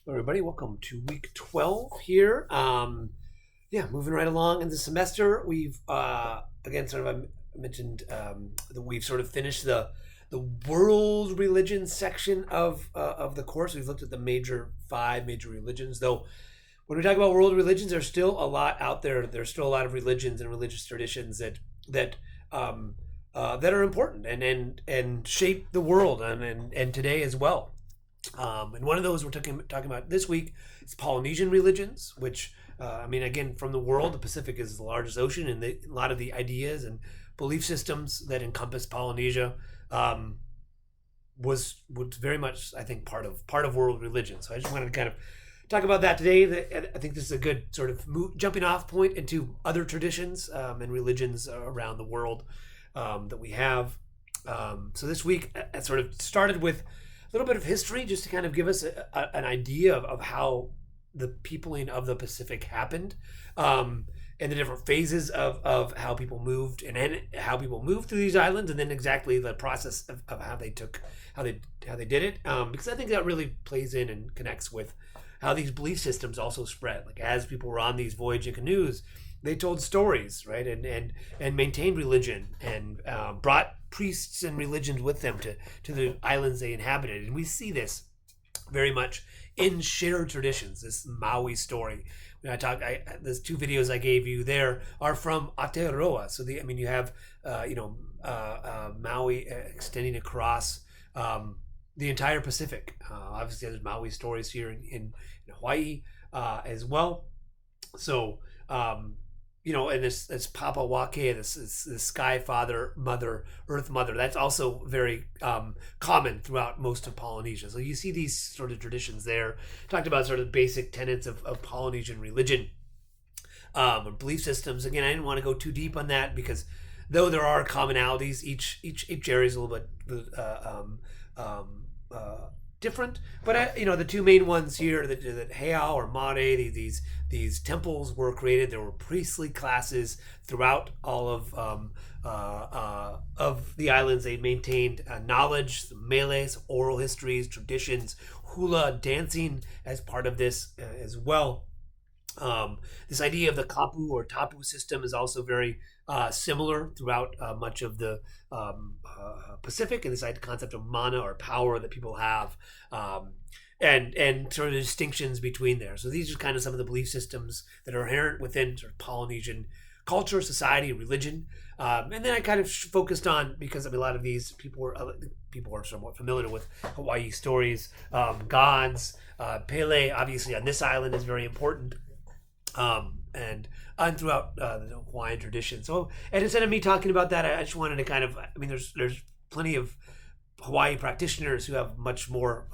Hello, everybody. Welcome to week 12 here. Moving right along in the semester. We've again sort of I mentioned that we've sort of finished the world religion section of the course. We've looked at the five major religions. Though when we talk about world religions, there's still a lot out there. There's still a lot of religions and religious traditions that are important and shape the world and today as well. And one of those we're talking about this week is Polynesian religions, which, again, from the world, the Pacific is the largest ocean, and a lot of the ideas and belief systems that encompass Polynesia was very much, I think, part of world religion. So I just wanted to kind of talk about that today. I think this is a good sort of jumping off point into other traditions and religions around the world that we have. So this week, I sort of started with a little bit of history just to kind of give us an idea of how the peopling of the Pacific happened, and the different phases of how people moved and how people moved through these islands, and then exactly the process of how they did it. Because I think that really plays in and connects with how these belief systems also spread. Like as people were on these voyaging canoes, they told stories, right, and maintained religion and brought priests and religions with them to the islands they inhabited. And we see this very much in shared traditions. This Maui story. When those two videos I gave you there are from Aotearoa. So you have Maui extending across the entire Pacific. Obviously, there's Maui stories here in Hawaii as well. So and this Papa Wake, this Sky Father, Mother, Earth Mother, that's also very common throughout most of Polynesia. So you see these sort of traditions there. Talked about sort of basic tenets of Polynesian religion and belief systems. Again, I didn't want to go too deep on that because though there are commonalities, each area is a little bit different. But the two main ones here, that Heiau or Mare, these temples were created. There were priestly classes throughout all of the islands. They maintained knowledge, meles, oral histories, traditions, hula dancing as part of this as well. This idea of the kapu or tapu system is also very similar throughout much of the Pacific, and this concept of mana or power that people have, and sort of the distinctions between there. So these are kind of some of the belief systems that are inherent within sort of Polynesian culture, society, religion. And then I kind of focused on, because a lot of these people are somewhat familiar with Hawaii stories, gods. Pele, obviously, on this island is very important. And throughout the Hawaiian tradition. So, and instead of me talking about that, I just wanted to kind of, there's plenty of Hawaii practitioners who have much more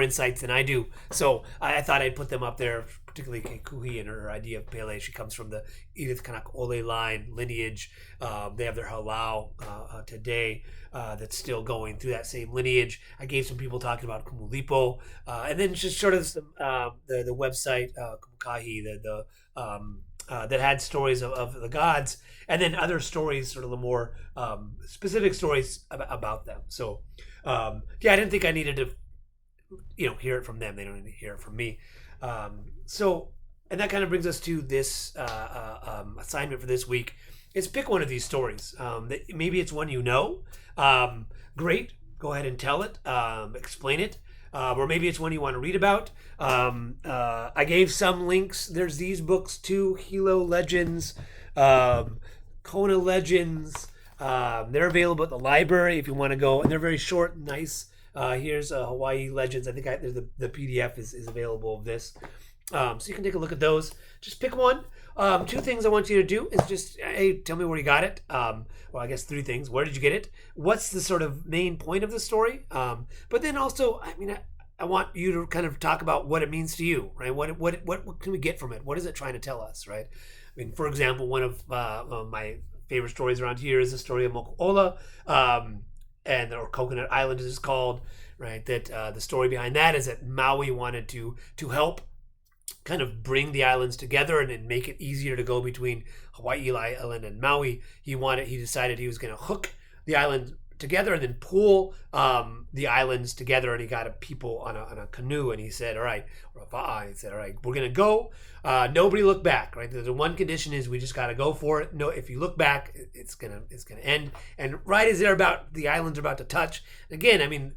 insights than I do. So I thought I'd put them up there, particularly Kekuhi and her idea of Pele. She comes from the Edith Kanakole line lineage. They have their halau today that's still going through that same lineage. I gave some people talking about Kumulipo, and then just sort of some, the website Kumukahi, that had stories of the gods, and then other stories, sort of the more specific stories about them. So I didn't think I needed to hear it from them. They don't need to hear it from me. And that kind of brings us to this assignment for this week is pick one of these stories. Maybe it's one great, go ahead and tell it, explain it. Or maybe it's one you want to read about. I gave some links. There's these books too, Hilo Legends, Kona Legends. They're available at the library if you want to go, and they're very short and nice. Here's Hawaii Legends. I think the PDF is available of this. So you can take a look at those. Just pick one. Two things I want you to do is just, hey, tell me where you got it. Well, I guess three things. Where did you get it? What's the sort of main point of the story? But then also, I want you to kind of talk about what it means to you, right? What can we get from it? What is it trying to tell us, right? For example, one of my favorite stories around here is the story of Moku'ola, or Coconut Island as it's called, right? That the story behind that is that Maui wanted to help kind of bring the islands together and make it easier to go between Hawaii Island and Maui. He decided he was going to hook the island together and then pull the islands together. And he got a people on a canoe, and he said, all right, he said, all right, we're gonna go. Nobody look back, right? The one condition is we just got to go for it. No, if you look back, it's gonna end. And right as the islands are about to touch again, I mean,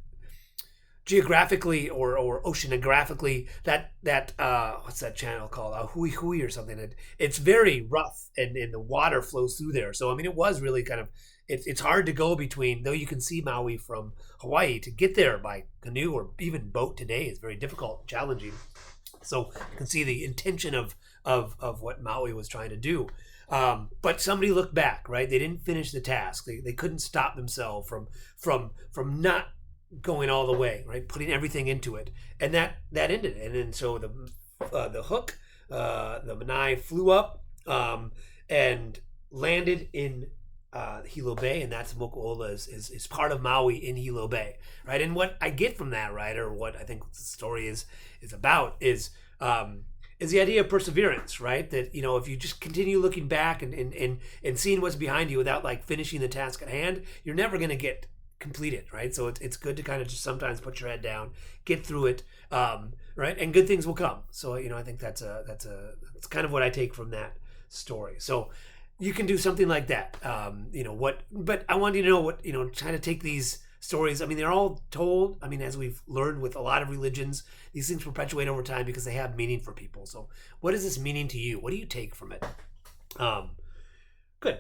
geographically or oceanographically, that what's that channel called? Hui Hui or something. It's very rough, and the water flows through there. So I mean, it was really kind of it's hard to go between. Though you can see Maui from Hawaii, to get there by canoe or even boat today is very difficult, challenging. So you can see the intention of what Maui was trying to do. But somebody looked back, right? They didn't finish the task. They couldn't stop themselves from not going all the way, right? Putting everything into it, and that ended. And then so the hook, the Manai flew up and landed in Hilo Bay, and that's Mokuola is part of Maui in Hilo Bay, right? And what I get from that, right, or what I think the story is about is the idea of perseverance, right? That, you know, if you just continue looking back and seeing what's behind you without like finishing the task at hand, you're never going to get completed, right? So it's good to kind of just sometimes put your head down, get through it, right? And good things will come. So, you know, I think that's kind of what I take from that story. So you can do something like that. But I want you to know what, try to take these stories. I mean, they're all told. I mean, as we've learned with a lot of religions, these things perpetuate over time because they have meaning for people. So what is this meaning to you? What do you take from it? Good.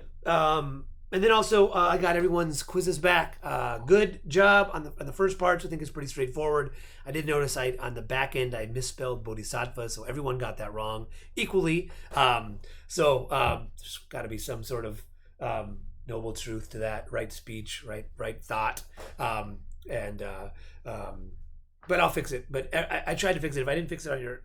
And then also, I got everyone's quizzes back. Good job on the first part. I think it's pretty straightforward. I did notice on the back end I misspelled bodhisattva, so everyone got that wrong equally. There's got to be some sort of noble truth to that. Right speech, right thought, but I'll fix it. But I tried to fix it. If I didn't fix it on your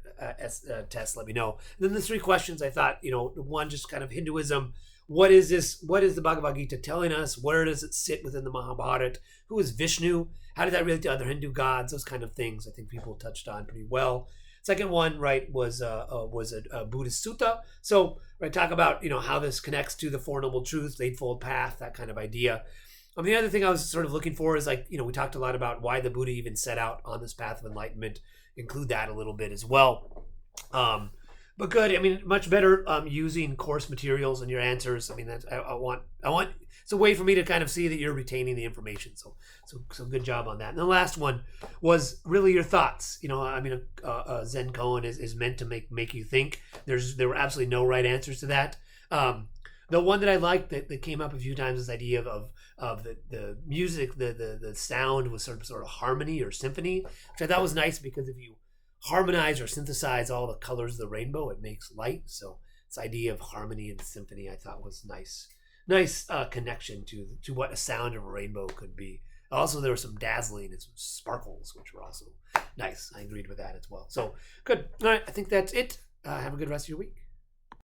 test, let me know. And then the 3 questions, I thought, one, just kind of Hinduism. What is this? What is the Bhagavad Gita telling us? Where does it sit within the Mahabharata? Who is Vishnu? How did that relate to other Hindu gods? Those kind of things I think people touched on pretty well. Second one, right, was a Buddhist sutta. So, right, talk about, how this connects to the Four Noble Truths, the Eightfold Path, that kind of idea. The other thing I was sort of looking for is we talked a lot about why the Buddha even set out on this path of enlightenment. Include that a little bit as well. But good. I mean, much better using course materials in your answers. I mean, I want. It's a way for me to kind of see that you're retaining the information. So good job on that. And the last one was really your thoughts. A Zen koan is meant to make you think. There were absolutely no right answers to that. The one that I liked that came up a few times is the idea of the music, the sound was sort of harmony or symphony, which I thought was nice because if you harmonize or synthesize all the colors of the rainbow, it makes light. So this idea of harmony and symphony I thought was nice connection to what a sound of a rainbow could be. Also, there was some dazzling and some sparkles, which were also nice. I agreed with that as well. So good. All right, I think that's it. Have a good rest of your week.